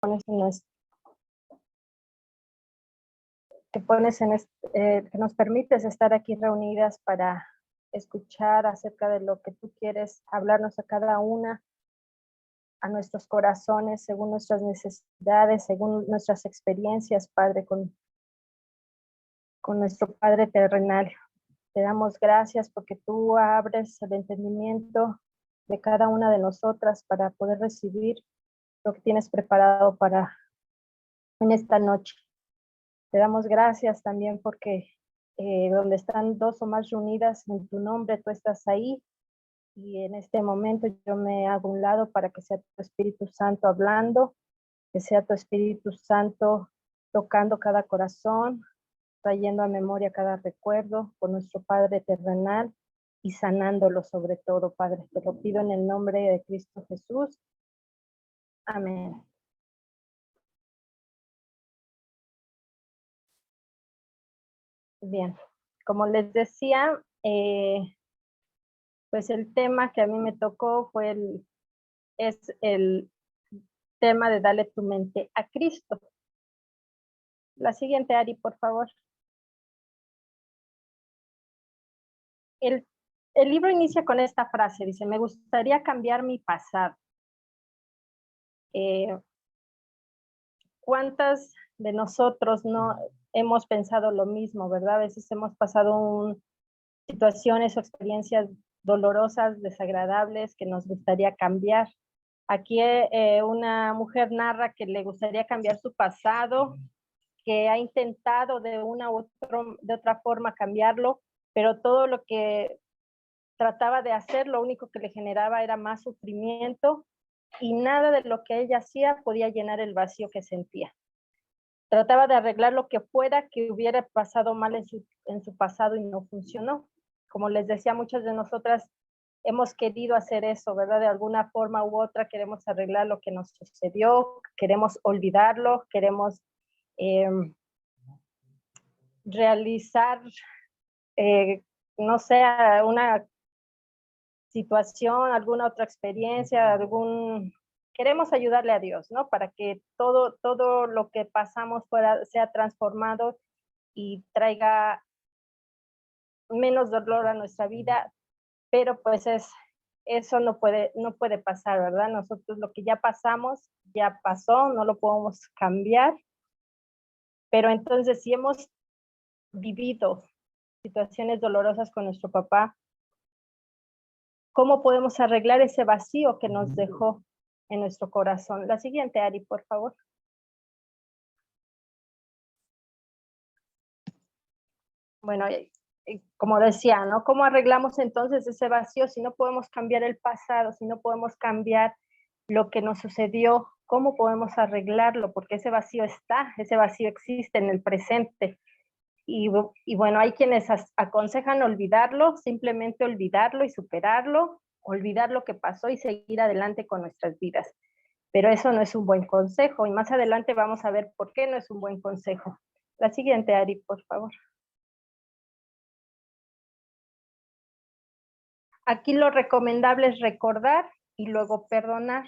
que nos permites estar aquí reunidas para escuchar acerca de lo que tú quieres hablarnos a cada una, a nuestros corazones, según nuestras necesidades, según nuestras experiencias, Padre, con nuestro Padre terrenal. Te damos gracias porque tú abres el entendimiento de cada una de nosotras para poder recibir lo que tienes preparado para en esta noche. Te damos gracias también porque donde están dos o más reunidas en tu nombre, tú estás ahí. Y en este momento yo me hago a un lado para que sea tu Espíritu Santo hablando, que sea tu Espíritu Santo tocando cada corazón, trayendo a memoria cada recuerdo por nuestro Padre terrenal y sanándolo sobre todo, Padre. Te lo pido en el nombre de Cristo Jesús. Amén. Bien, como les decía, pues el tema que a mí me tocó es el tema de darle tu mente a Cristo. La siguiente, Ari, por favor. El libro inicia con esta frase, dice, me gustaría cambiar mi pasado. ¿Cuántas de nosotros no hemos pensado lo mismo, verdad? A veces hemos pasado situaciones o experiencias dolorosas, desagradables, que nos gustaría cambiar. Aquí una mujer narra que le gustaría cambiar su pasado, que ha intentado de otra forma cambiarlo, pero todo lo que trataba de hacer, lo único que le generaba era más sufrimiento y nada de lo que ella hacía podía llenar el vacío que sentía. Trataba de arreglar lo que fuera que hubiera pasado mal en su pasado y no funcionó. Como les decía, muchas de nosotras hemos querido hacer eso, ¿verdad? De alguna forma u otra queremos arreglar lo que nos sucedió, queremos olvidarlo, queremos realizar, no sé, una situación, alguna otra experiencia, queremos ayudarle a Dios, ¿no? Para que todo lo que pasamos sea transformado y traiga menos dolor a nuestra vida, pero pues eso no puede pasar, ¿verdad? Nosotros lo que ya pasamos, ya pasó, no lo podemos cambiar, pero entonces si hemos vivido situaciones dolorosas con nuestro papá, ¿cómo podemos arreglar ese vacío que nos dejó en nuestro corazón? La siguiente, Ari, por favor. Bueno, como decía, ¿no? ¿Cómo arreglamos entonces ese vacío si no podemos cambiar el pasado, si no podemos cambiar lo que nos sucedió? ¿Cómo podemos arreglarlo? Porque ese vacío ese vacío existe en el presente. Y bueno, hay quienes aconsejan olvidarlo, simplemente olvidarlo y superarlo, olvidar lo que pasó y seguir adelante con nuestras vidas. Pero eso no es un buen consejo y más adelante vamos a ver por qué no es un buen consejo. La siguiente, Ari, por favor. Aquí lo recomendable es recordar y luego perdonar.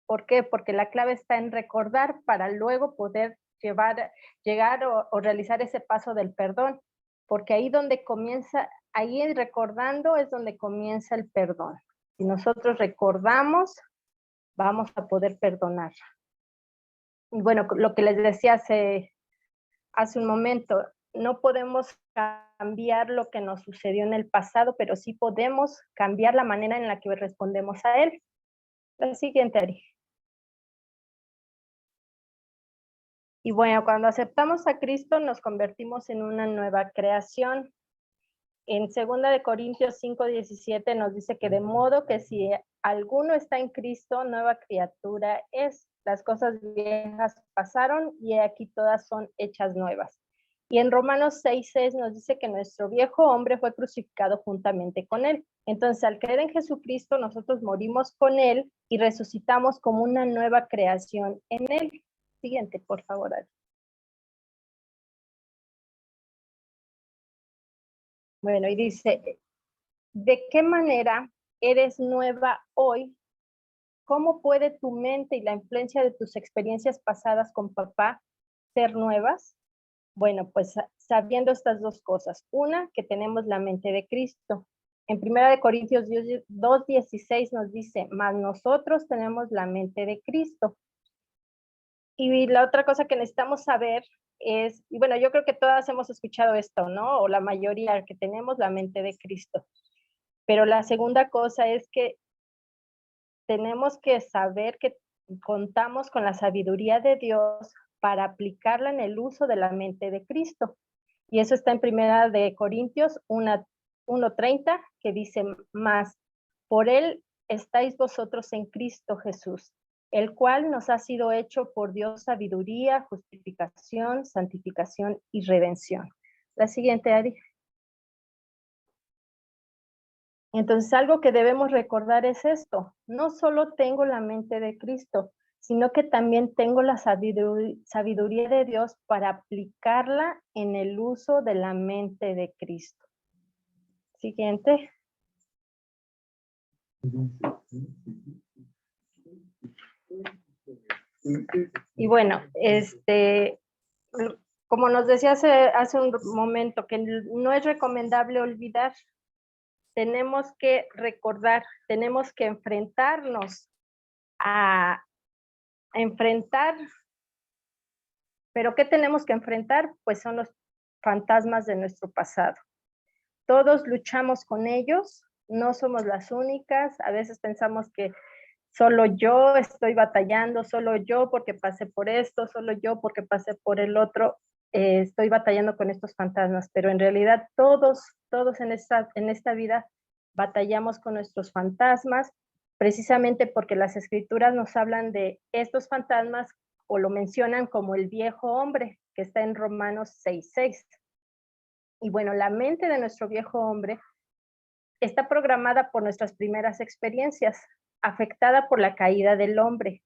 ¿Por qué? Porque la clave está en recordar para luego poder llegar o realizar ese paso del perdón. Porque ahí recordando es donde comienza el perdón. Si nosotros recordamos, vamos a poder perdonar. Y bueno, lo que les decía hace un momento, no podemos cambiar lo que nos sucedió en el pasado, pero sí podemos cambiar la manera en la que respondemos a él. La siguiente, Ari. Y bueno, cuando aceptamos a Cristo nos convertimos en una nueva creación. En 2 Corintios 5:17 nos dice que de modo que si alguno está en Cristo, nueva criatura es. Las cosas viejas pasaron y aquí todas son hechas nuevas. Y en Romanos 6:6 nos dice que nuestro viejo hombre fue crucificado juntamente con él. Entonces, al creer en Jesucristo, nosotros morimos con él y resucitamos como una nueva creación en él. Siguiente, por favor. Bueno, y dice, ¿de qué manera eres nueva hoy ¿cómo puede tu mente y la influencia de tus experiencias pasadas con papá ser nuevas? Bueno, pues sabiendo estas dos cosas. Una, que tenemos la mente de Cristo. En 1 Corintios 2:16 nos dice, mas nosotros tenemos la mente de Cristo. Y la otra cosa que necesitamos saber es, y bueno, yo creo que todas hemos escuchado esto, ¿no? O la mayoría, que tenemos la mente de Cristo. Pero la segunda cosa es que tenemos que saber que contamos con la sabiduría de Dios para aplicarla en el uso de la mente de Cristo. Y eso está en 1 Corintios 1:30, que dice, más por él estáis vosotros en Cristo Jesús, el cual nos ha sido hecho por Dios sabiduría, justificación, santificación y redención. La siguiente, Ari. Entonces, algo que debemos recordar es esto, no solo tengo la mente de Cristo, sino que también tengo la sabiduría de Dios para aplicarla en el uso de la mente de Cristo. Siguiente. Y bueno, como nos decía hace un momento, que no es recomendable olvidar, tenemos que recordar, tenemos que enfrentarnos a enfrentar. ¿Pero qué tenemos que enfrentar? Pues son los fantasmas de nuestro pasado. Todos luchamos con ellos, no somos las únicas, a veces pensamos que solo yo estoy batallando, solo yo porque pasé por esto, solo yo porque pasé por el otro, estoy batallando con estos fantasmas, pero en realidad todos en esta vida batallamos con nuestros fantasmas, precisamente porque las escrituras nos hablan de estos fantasmas o lo mencionan como el viejo hombre, que está en Romanos 6:6. Y bueno, la mente de nuestro viejo hombre está programada por nuestras primeras experiencias, afectada por la caída del hombre,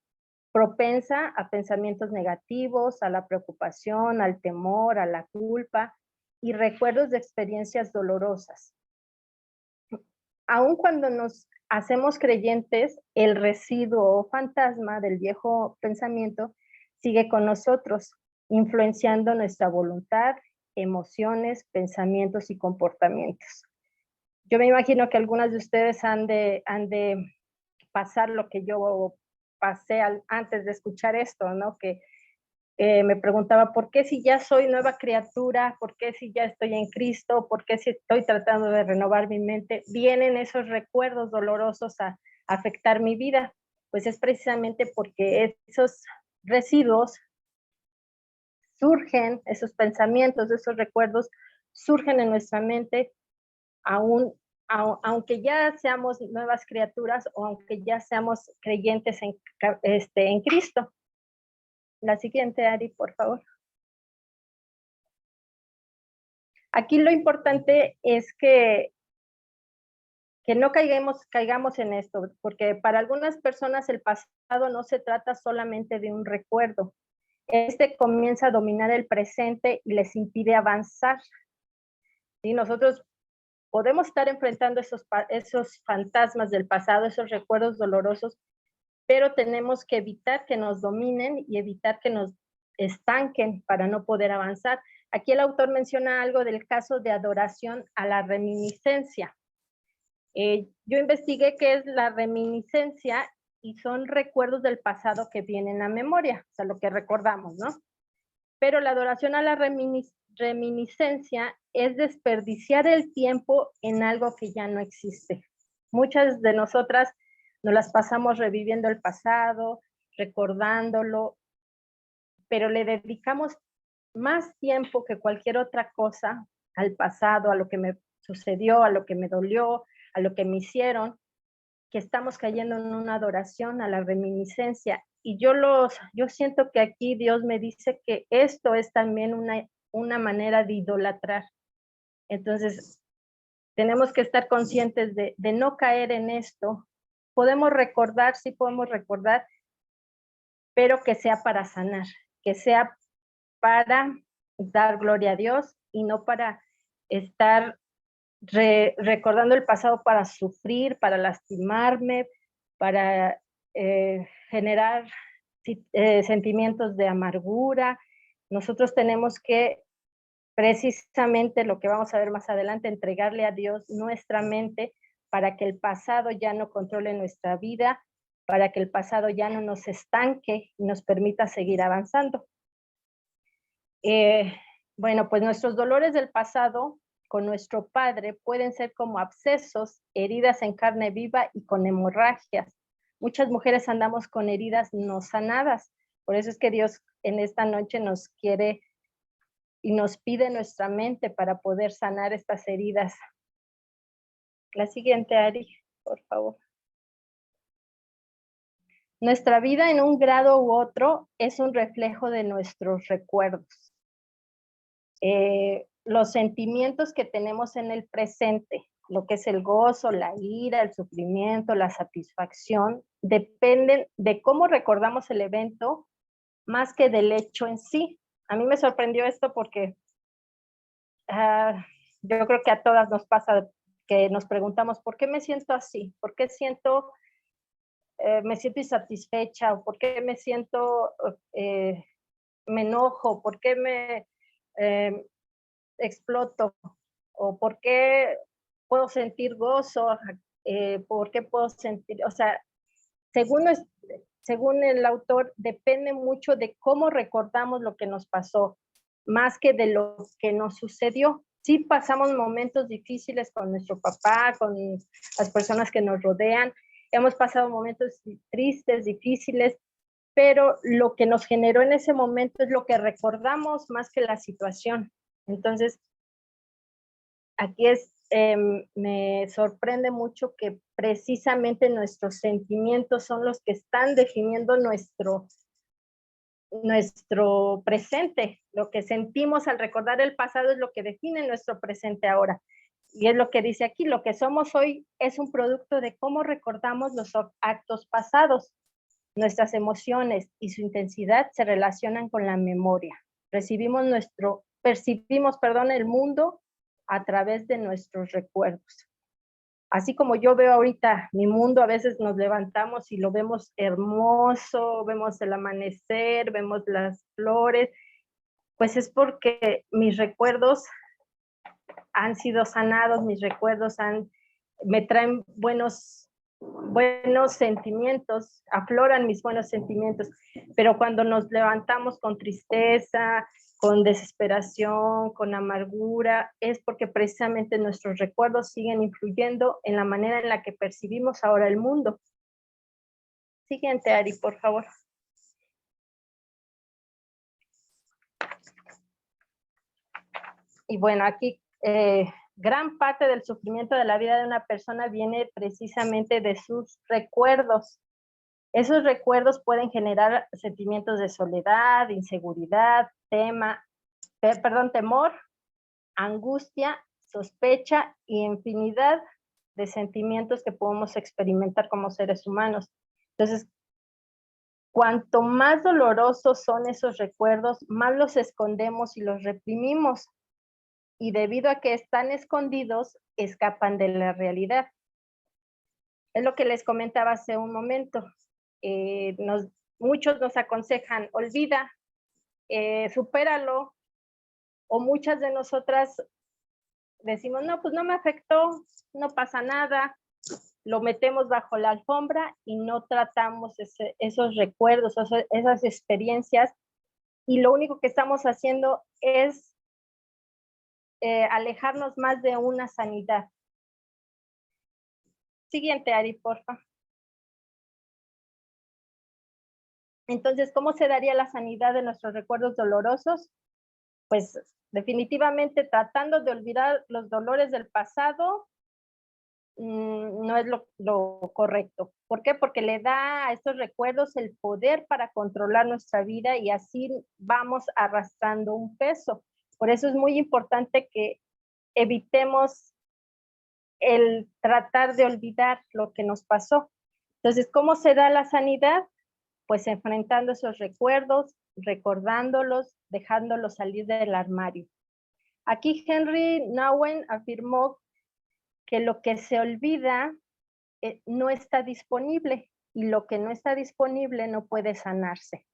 propensa a pensamientos negativos, a la preocupación, al temor, a la culpa y recuerdos de experiencias dolorosas. Aun cuando nos hacemos creyentes, el residuo o fantasma del viejo pensamiento sigue con nosotros, influenciando nuestra voluntad, emociones, pensamientos y comportamientos. Yo me imagino que algunas de ustedes han de pasar lo que yo pasé antes de escuchar esto, ¿no? Que me preguntaba, ¿por qué si ya soy nueva criatura? ¿Por qué si ya estoy en Cristo? ¿Por qué si estoy tratando de renovar mi mente? Vienen esos recuerdos dolorosos a afectar mi vida. Pues es precisamente porque esos residuos surgen, esos pensamientos, esos recuerdos surgen en nuestra mente aunque ya seamos nuevas criaturas o aunque ya seamos creyentes en Cristo. La siguiente, Ari, por favor. Aquí lo importante es que no caigamos en esto, porque para algunas personas el pasado no se trata solamente de un recuerdo. Este comienza a dominar el presente y les impide avanzar. ¿Sí? Nosotros podemos estar enfrentando esos fantasmas del pasado, esos recuerdos dolorosos, pero tenemos que evitar que nos dominen y evitar que nos estanquen para no poder avanzar. Aquí el autor menciona algo del caso de adoración a la reminiscencia. Yo investigué qué es la reminiscencia y son recuerdos del pasado que vienen a memoria, o sea, lo que recordamos, ¿no? Pero la adoración a la reminiscencia es desperdiciar el tiempo en algo que ya no existe. Muchas de nosotras nos las pasamos reviviendo el pasado, recordándolo, pero le dedicamos más tiempo que cualquier otra cosa al pasado, a lo que me sucedió, a lo que me dolió, a lo que me hicieron, que estamos cayendo en una adoración a la reminiscencia. Y yo siento que aquí Dios me dice que esto es también una manera de idolatrar. Entonces, tenemos que estar conscientes de no caer en esto. Podemos recordar, sí podemos recordar, pero que sea para sanar, que sea para dar gloria a Dios y no para estar recordando el pasado para sufrir, para lastimarme, para generar sentimientos de amargura. Nosotros tenemos que, precisamente lo que vamos a ver más adelante, entregarle a Dios nuestra mente para que el pasado ya no controle nuestra vida, para que el pasado ya no nos estanque y nos permita seguir avanzando. Bueno, pues nuestros dolores del pasado con nuestro padre pueden ser como abscesos, heridas en carne viva y con hemorragias. Muchas mujeres andamos con heridas no sanadas. Por eso es que Dios en esta noche nos quiere y nos pide nuestra mente para poder sanar estas heridas. La siguiente, Ari, por favor. Nuestra vida en un grado u otro es un reflejo de nuestros recuerdos. Los sentimientos que tenemos en el presente, lo que es el gozo, la ira, el sufrimiento, la satisfacción, dependen de cómo recordamos el evento más que del hecho en sí. A mí me sorprendió esto porque yo creo que a todas nos pasa que nos preguntamos, ¿por qué me siento así? ¿Por qué me siento insatisfecha? ¿O por qué me siento, me enojo? ¿Por qué me exploto? ¿O por qué puedo sentir gozo? ¿Por qué puedo sentir? O sea, según el autor, depende mucho de cómo recordamos lo que nos pasó, más que de lo que nos sucedió. Sí pasamos momentos difíciles con nuestro papá, con las personas que nos rodean, hemos pasado momentos tristes, difíciles, pero lo que nos generó en ese momento es lo que recordamos más que la situación. Entonces, aquí me sorprende mucho que precisamente nuestros sentimientos son los que están definiendo nuestro presente. Lo que sentimos al recordar el pasado es lo que define nuestro presente ahora. Y es lo que dice aquí, lo que somos hoy es un producto de cómo recordamos los actos pasados. Nuestras emociones y su intensidad se relacionan con la memoria. Percibimos el mundo a través de nuestros recuerdos. Así como yo veo ahorita mi mundo, a veces nos levantamos y lo vemos hermoso, vemos el amanecer, vemos las flores, pues es porque mis recuerdos han sido sanados, mis recuerdos me traen buenos sentimientos, afloran mis buenos sentimientos, pero cuando nos levantamos con tristeza, con desesperación, con amargura, es porque precisamente nuestros recuerdos siguen influyendo en la manera en la que percibimos ahora el mundo. Siguiente, Ari, por favor. Y bueno, aquí gran parte del sufrimiento de la vida de una persona viene precisamente de sus recuerdos. Esos recuerdos pueden generar sentimientos de soledad, inseguridad, temor, angustia, sospecha y infinidad de sentimientos que podemos experimentar como seres humanos. Entonces, cuanto más dolorosos son esos recuerdos, más los escondemos y los reprimimos. Y debido a que están escondidos, escapan de la realidad. Es lo que les comentaba hace un momento. Muchos nos aconsejan, olvida, supéralo, o muchas de nosotras decimos, no, pues no me afectó, no pasa nada, lo metemos bajo la alfombra y no tratamos esos recuerdos, esas experiencias, y lo único que estamos haciendo es alejarnos más de una sanidad. Siguiente, Ari, porfa. Entonces, ¿cómo se daría la sanidad de nuestros recuerdos dolorosos? Pues definitivamente tratando de olvidar los dolores del pasado no es lo correcto. ¿Por qué? Porque le da a estos recuerdos el poder para controlar nuestra vida y así vamos arrastrando un peso. Por eso es muy importante que evitemos el tratar de olvidar lo que nos pasó. Entonces, ¿cómo se da la sanidad? Pues enfrentando esos recuerdos, recordándolos, dejándolos salir del armario. Aquí Henry Nouwen afirmó que lo que se olvida no está disponible, y lo que no está disponible no puede sanarse.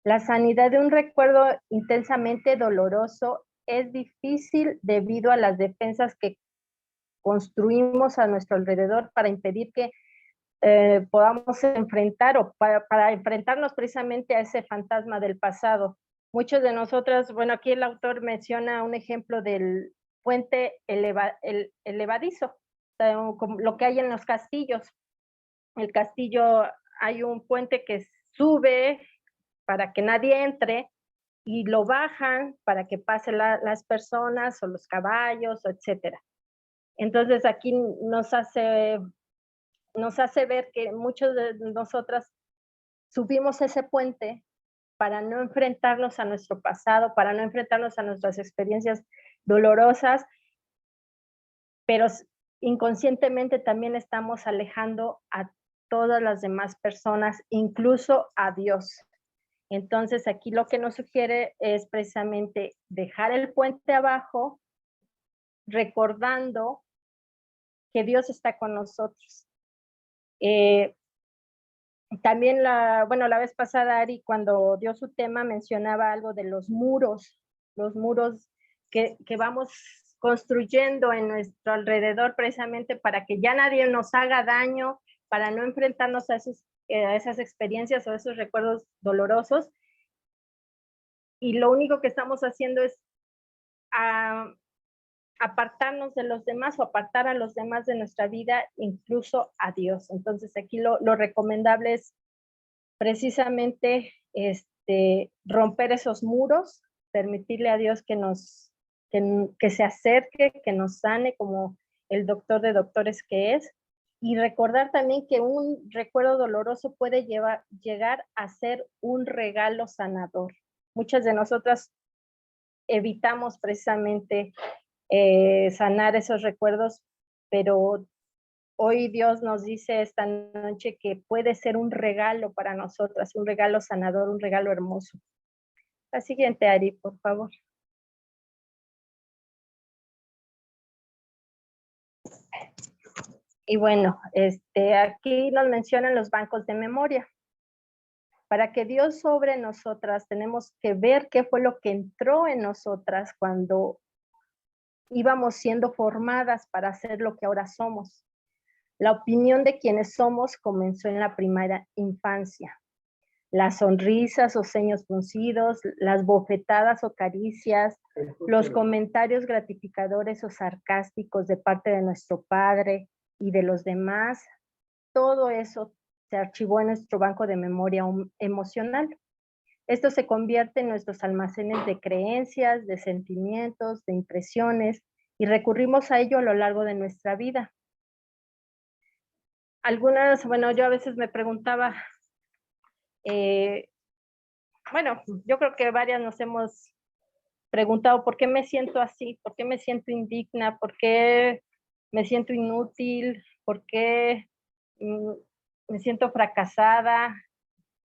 La sanidad de un recuerdo intensamente doloroso es difícil debido a las defensas que construimos a nuestro alrededor para impedir que podamos enfrentar o para enfrentarnos precisamente a ese fantasma del pasado. Muchos de nosotros, bueno, aquí el autor menciona un ejemplo del puente elevadizo, o sea, como lo que hay en los castillos. El castillo, hay un puente que sube para que nadie entre y lo bajan para que pasen las personas o los caballos, etcétera. Entonces aquí nos hace ver que muchos de nosotras subimos ese puente para no enfrentarnos a nuestro pasado, para no enfrentarnos a nuestras experiencias dolorosas, pero inconscientemente también estamos alejando a todas las demás personas, incluso a Dios. Entonces aquí lo que nos sugiere es precisamente dejar el puente abajo, recordando que Dios está con nosotros. También la vez pasada Ari, cuando dio su tema, mencionaba algo de los muros que vamos construyendo en nuestro alrededor precisamente para que ya nadie nos haga daño, para no enfrentarnos a esas experiencias o a esos recuerdos dolorosos. Y lo único que estamos haciendo es apartarnos de los demás o apartar a los demás de nuestra vida, incluso a Dios. Entonces aquí lo recomendable es precisamente romper esos muros, permitirle a Dios que se acerque, que nos sane como el doctor de doctores que es, y recordar también que un recuerdo doloroso puede llegar a ser un regalo sanador. Muchas de nosotras evitamos precisamente sanar esos recuerdos, pero hoy Dios nos dice esta noche que puede ser un regalo para nosotras, un regalo sanador, un regalo hermoso. La siguiente, Ari, por favor. Y bueno, aquí nos mencionan los bancos de memoria. Para que Dios sobre nosotras, tenemos que ver qué fue lo que entró en nosotras cuando íbamos siendo formadas para ser lo que ahora somos. La opinión de quienes somos comenzó en la primera infancia. Las sonrisas o ceños fruncidos, las bofetadas o caricias, los comentarios gratificadores o sarcásticos de parte de nuestro padre y de los demás, todo eso se archivó en nuestro banco de memoria emocional. Esto se convierte en nuestros almacenes de creencias, de sentimientos, de impresiones, y recurrimos a ello a lo largo de nuestra vida. Yo a veces me preguntaba, yo creo que varias nos hemos preguntado por qué me siento así, por qué me siento indigna, por qué me siento inútil, por qué me siento fracasada.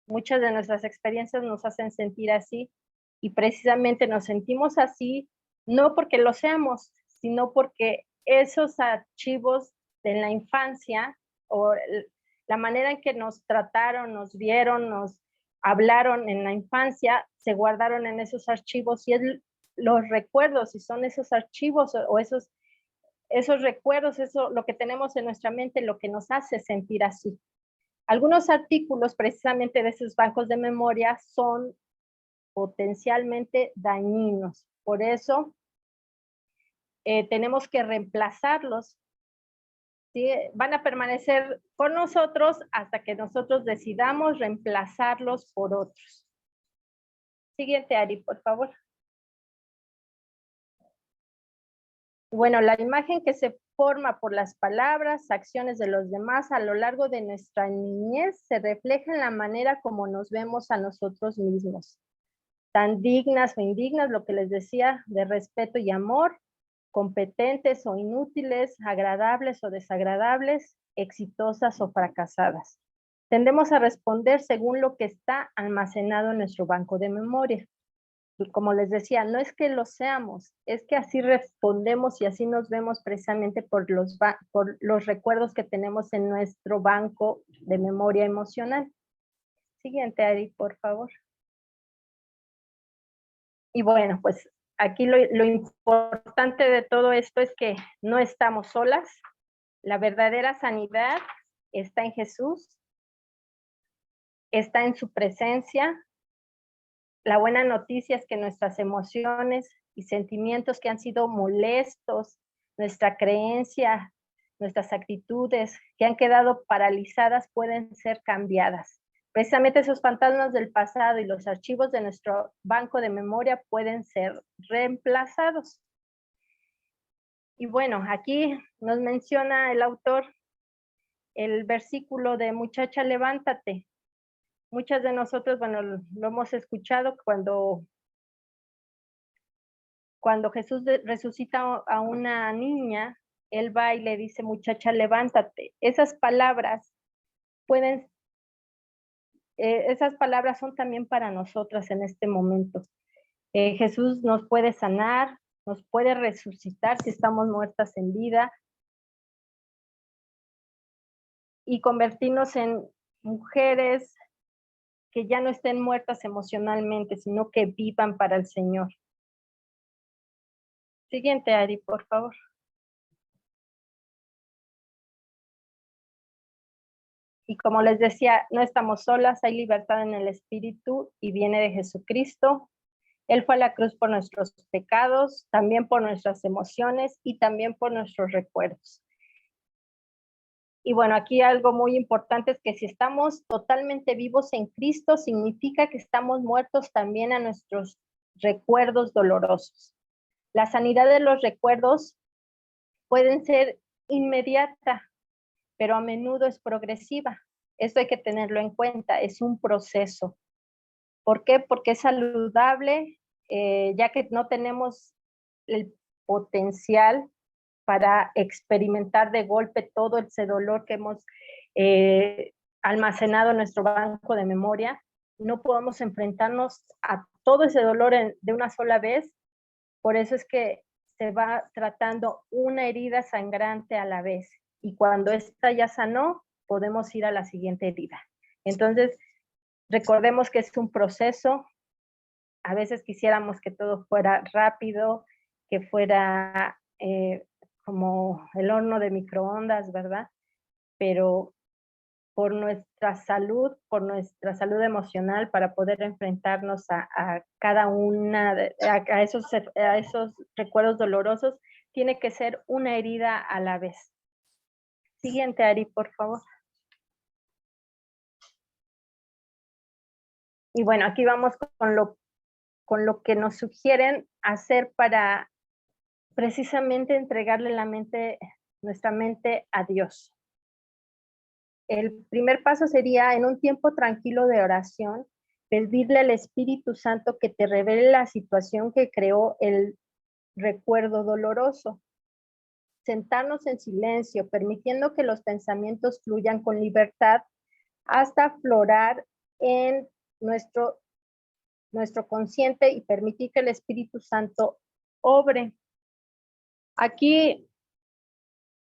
Muchas de nuestras experiencias nos hacen sentir así y precisamente nos sentimos así no porque lo seamos, sino porque esos archivos de la infancia o la manera en que nos trataron, nos vieron, nos hablaron en la infancia, se guardaron en esos archivos y es los recuerdos, y son esos archivos o esos recuerdos, eso lo que tenemos en nuestra mente, lo que nos hace sentir así. Algunos artículos precisamente de esos bancos de memoria son potencialmente dañinos. Por eso tenemos que reemplazarlos. ¿Sí? Van a permanecer con nosotros hasta que nosotros decidamos reemplazarlos por otros. Siguiente, Ari, por favor. Bueno, la imagen que se forma por las palabras, acciones de los demás a lo largo de nuestra niñez se refleja en la manera como nos vemos a nosotros mismos. Tan dignas o indignas, lo que les decía, de respeto y amor, competentes o inútiles, agradables o desagradables, exitosas o fracasadas. Tendemos a responder según lo que está almacenado en nuestro banco de memoria. como les decía, no es que lo seamos, es que así respondemos y así nos vemos precisamente por los recuerdos que tenemos en nuestro banco de memoria emocional. Siguiente, Ari, por favor. Y bueno, pues aquí lo importante de todo esto es que no estamos solas. La verdadera sanidad está en Jesús, está en su presencia. La buena noticia es que nuestras emociones y sentimientos que han sido molestos, nuestra creencia, nuestras actitudes que han quedado paralizadas pueden ser cambiadas. Precisamente esos fantasmas del pasado y los archivos de nuestro banco de memoria pueden ser reemplazados. Y bueno, aquí nos menciona el autor el versículo de muchacha, levántate. Muchas de nosotros, bueno, lo hemos escuchado cuando Jesús resucita a una niña, él va y le dice, muchacha, levántate. Esas palabras son también para nosotras en este momento. Jesús nos puede sanar, nos puede resucitar si estamos muertas en vida y convertirnos en mujeres que ya no estén muertas emocionalmente, sino que vivan para el Señor. Siguiente, Ari, por favor. Y como les decía, no estamos solas, hay libertad en el Espíritu y viene de Jesucristo. Él fue a la cruz por nuestros pecados, también por nuestras emociones y también por nuestros recuerdos. Y bueno, aquí algo muy importante es que si estamos totalmente vivos en Cristo, significa que estamos muertos también a nuestros recuerdos dolorosos. La sanidad de los recuerdos pueden ser inmediata, pero a menudo es progresiva. Esto hay que tenerlo en cuenta, es un proceso. ¿Por qué? Porque es saludable, ya que no tenemos el potencial para experimentar de golpe todo ese dolor que hemos almacenado en nuestro banco de memoria. No podemos enfrentarnos a todo ese dolor de una sola vez. Por eso es que se va tratando una herida sangrante a la vez. Y cuando esta ya sanó, podemos ir a la siguiente herida. Entonces, recordemos que es un proceso. A veces quisiéramos que todo fuera rápido, que fuera como el horno de microondas, ¿verdad? Pero por nuestra salud emocional, para poder enfrentarnos a cada una, a esos recuerdos dolorosos, tiene que ser una herida a la vez. Siguiente, Ari, por favor. Y bueno, aquí vamos con lo que nos sugieren hacer para precisamente entregarle nuestra mente a Dios. El primer paso sería, en un tiempo tranquilo de oración, pedirle al Espíritu Santo que te revele la situación que creó el recuerdo doloroso. Sentarnos en silencio, permitiendo que los pensamientos fluyan con libertad hasta aflorar en nuestro consciente y permitir que el Espíritu Santo obre. Aquí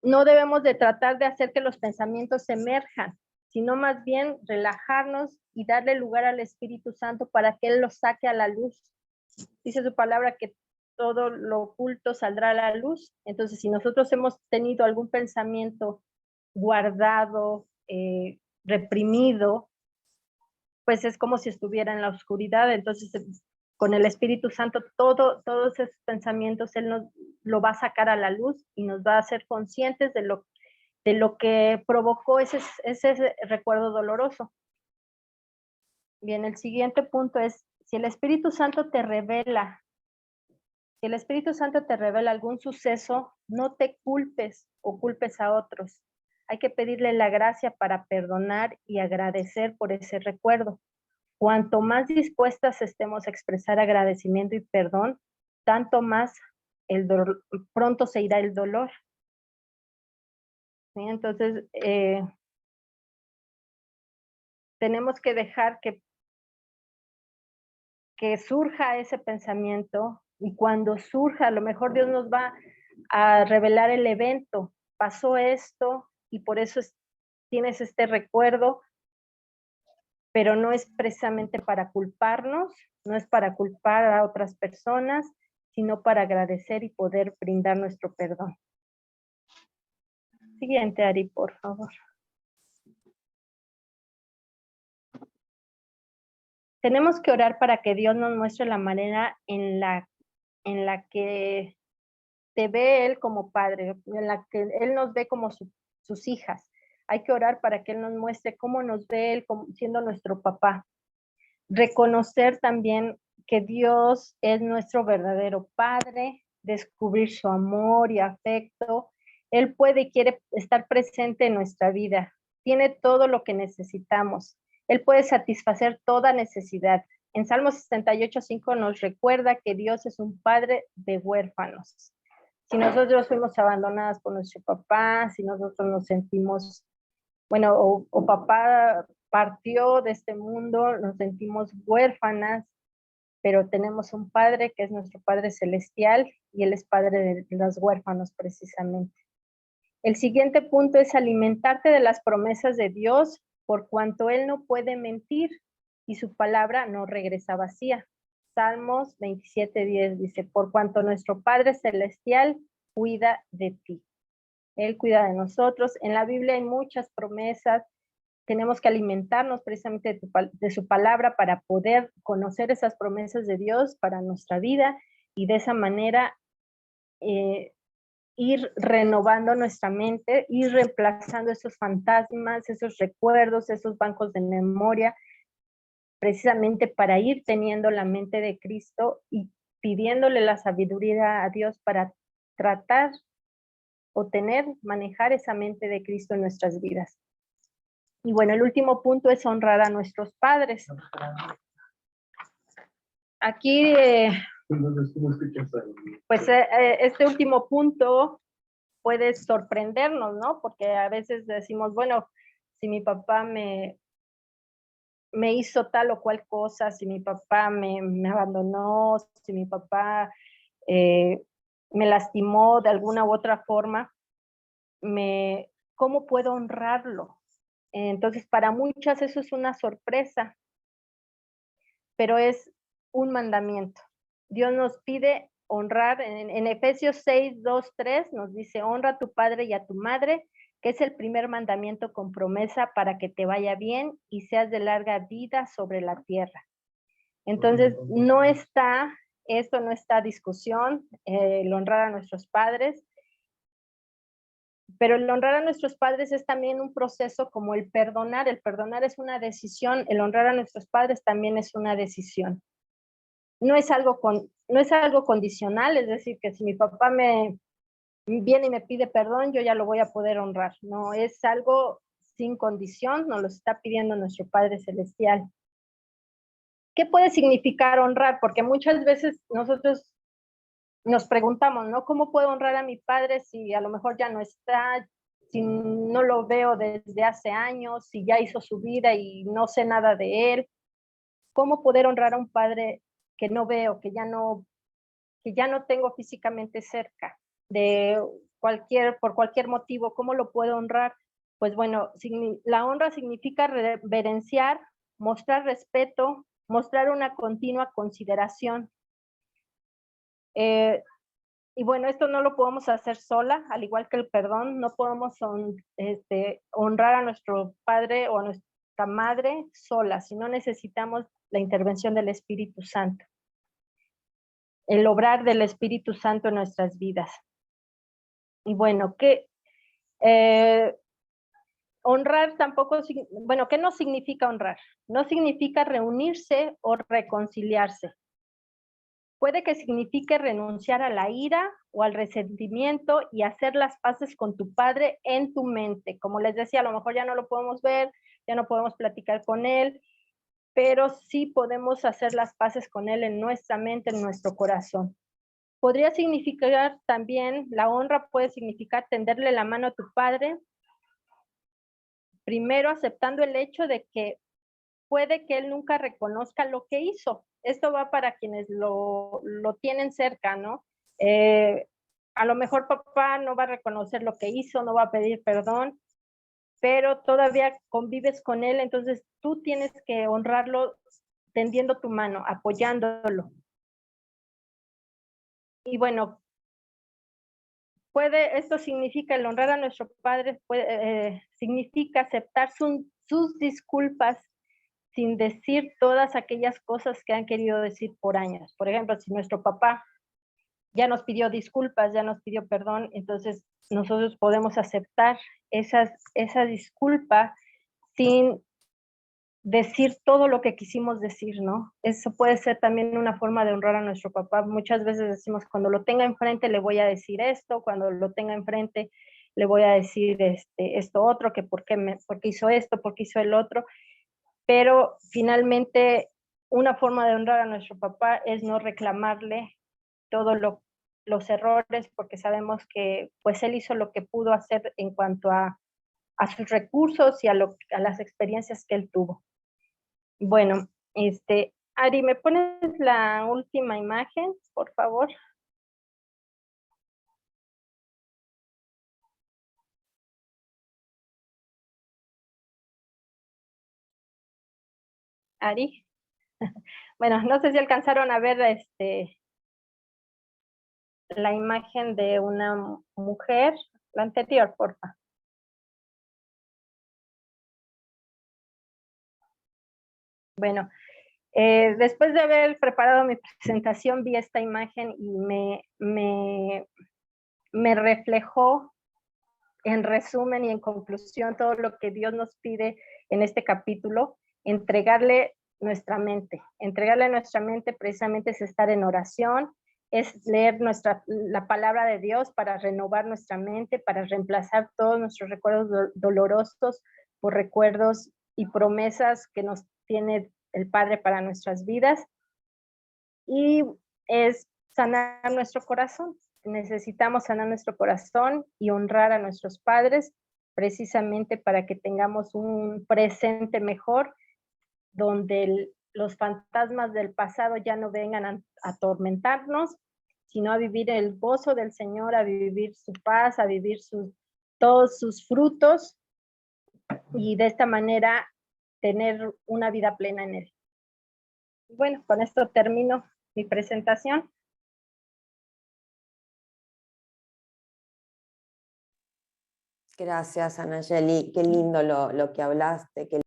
no debemos de tratar de hacer que los pensamientos emerjan, sino más bien relajarnos y darle lugar al Espíritu Santo para que Él los saque a la luz. Dice su palabra que todo lo oculto saldrá a la luz. Entonces, si nosotros hemos tenido algún pensamiento guardado, reprimido, pues es como si estuviera en la oscuridad. Entonces, con el Espíritu Santo, todos esos pensamientos Él nos lo va a sacar a la luz y nos va a hacer conscientes de lo que provocó ese recuerdo doloroso. Bien, el siguiente punto es, si el Espíritu Santo te revela algún suceso, no te culpes o culpes a otros. Hay que pedirle la gracia para perdonar y agradecer por ese recuerdo. Cuanto más dispuestas estemos a expresar agradecimiento y perdón, tanto más pronto se irá el dolor. ¿Sí? Entonces, tenemos que dejar que surja ese pensamiento, y cuando surja, a lo mejor Dios nos va a revelar el evento. Pasó esto y por eso tienes este recuerdo, pero no es precisamente para culparnos, no es para culpar a otras personas, sino para agradecer y poder brindar nuestro perdón. Siguiente, Ari, por favor. Tenemos que orar para que Dios nos muestre la manera en la que te ve Él como padre, en la que Él nos ve como sus hijas. Hay que orar para que Él nos muestre cómo nos ve Él como siendo nuestro papá. Reconocer también que Dios es nuestro verdadero Padre, descubrir su amor y afecto. Él puede y quiere estar presente en nuestra vida. Tiene todo lo que necesitamos. Él puede satisfacer toda necesidad. En Salmo 68:5 nos recuerda que Dios es un Padre de huérfanos. Si nosotros fuimos abandonadas por nuestro papá, si nosotros nos sentimos, bueno, o papá partió de este mundo, nos sentimos huérfanas, pero tenemos un Padre que es nuestro Padre celestial y Él es Padre de los huérfanos precisamente. El siguiente punto es alimentarte de las promesas de Dios, por cuanto Él no puede mentir y su palabra no regresa vacía. Salmos 27:10 dice, por cuanto nuestro Padre celestial cuida de ti. Él cuida de nosotros. En la Biblia hay muchas promesas. Tenemos que alimentarnos precisamente de su palabra para poder conocer esas promesas de Dios para nuestra vida y de esa manera ir renovando nuestra mente, ir reemplazando esos fantasmas, esos recuerdos, esos bancos de memoria, precisamente para ir teniendo la mente de Cristo y pidiéndole la sabiduría a Dios para tratar o manejar esa mente de Cristo en nuestras vidas. Y bueno, el último punto es honrar a nuestros padres. Aquí, pues este último punto puede sorprendernos, ¿no? Porque a veces decimos, bueno, si mi papá me hizo tal o cual cosa, si mi papá me abandonó, si mi papá me lastimó de alguna u otra forma, ¿cómo puedo honrarlo? Entonces, para muchas eso es una sorpresa, pero es un mandamiento. Dios nos pide honrar, en Efesios 6:2-3 nos dice, honra a tu padre y a tu madre, que es el primer mandamiento con promesa para que te vaya bien y seas de larga vida sobre la tierra. Entonces, esto no está a discusión, el honrar a nuestros padres, pero el honrar a nuestros padres es también un proceso como el perdonar. El perdonar es una decisión, el honrar a nuestros padres también es una decisión. No es algo condicional, es decir, que si mi papá me viene y me pide perdón, yo ya lo voy a poder honrar. No, es algo sin condición, nos lo está pidiendo nuestro Padre Celestial. ¿Qué puede significar honrar? Porque muchas veces nosotros nos preguntamos, ¿no? ¿Cómo puedo honrar a mi padre si a lo mejor ya no está, si no lo veo desde hace años, si ya hizo su vida y no sé nada de él? ¿Cómo poder honrar a un padre que no veo, que ya no tengo físicamente cerca, por cualquier motivo? ¿Cómo lo puedo honrar? Pues bueno, la honra significa reverenciar, mostrar respeto, mostrar una continua consideración. Y bueno, esto no lo podemos hacer sola, al igual que el perdón, no podemos honrar a nuestro padre o a nuestra madre sola, sino necesitamos la intervención del Espíritu Santo, el obrar del Espíritu Santo en nuestras vidas. Y bueno, honrar tampoco, bueno, ¿qué no significa honrar? No significa reunirse o reconciliarse. Puede que signifique renunciar a la ira o al resentimiento y hacer las paces con tu padre en tu mente. Como les decía, a lo mejor ya no lo podemos ver, ya no podemos platicar con él, pero sí podemos hacer las paces con él en nuestra mente, en nuestro corazón. Podría significar también, la honra puede significar tenderle la mano a tu padre, primero aceptando el hecho de que puede que él nunca reconozca lo que hizo, esto va para quienes lo tienen cerca, ¿no? A lo mejor papá no va a reconocer lo que hizo, no va a pedir perdón, pero todavía convives con él, entonces tú tienes que honrarlo tendiendo tu mano, apoyándolo. Y bueno, esto significa el honrar a nuestro padre, significa aceptar sus disculpas sin decir todas aquellas cosas que han querido decir por años. Por ejemplo, si nuestro papá ya nos pidió disculpas, ya nos pidió perdón, entonces nosotros podemos aceptar esa disculpa sin decir todo lo que quisimos decir, ¿no? Eso puede ser también una forma de honrar a nuestro papá. Muchas veces decimos, cuando lo tenga enfrente le voy a decir esto, cuando lo tenga enfrente le voy a decir esto otro, que por qué hizo esto, por qué hizo el otro, pero finalmente una forma de honrar a nuestro papá es no reclamarle todos los errores, porque sabemos que pues él hizo lo que pudo hacer en cuanto a sus recursos y a las experiencias que él tuvo. Bueno, Ari, ¿me pones la última imagen, por favor? Ari. Bueno, no sé si alcanzaron a ver la imagen de una mujer, la anterior, porfa. Bueno, después de haber preparado mi presentación, vi esta imagen y me reflejó en resumen y en conclusión todo lo que Dios nos pide en este capítulo, entregarle nuestra mente. Entregarle a nuestra mente precisamente es estar en oración, es leer la palabra de Dios para renovar nuestra mente, para reemplazar todos nuestros recuerdos dolorosos por recuerdos y promesas que nos tiene el Padre para nuestras vidas. Y es sanar nuestro corazón. Necesitamos sanar nuestro corazón y honrar a nuestros padres precisamente para que tengamos un presente mejor, donde los fantasmas del pasado ya no vengan a atormentarnos, sino a vivir el gozo del Señor, a vivir su paz, a vivir todos sus frutos y de esta manera tener una vida plena en Él. Bueno, con esto termino mi presentación. Gracias, Anayeli. Qué lindo lo que hablaste.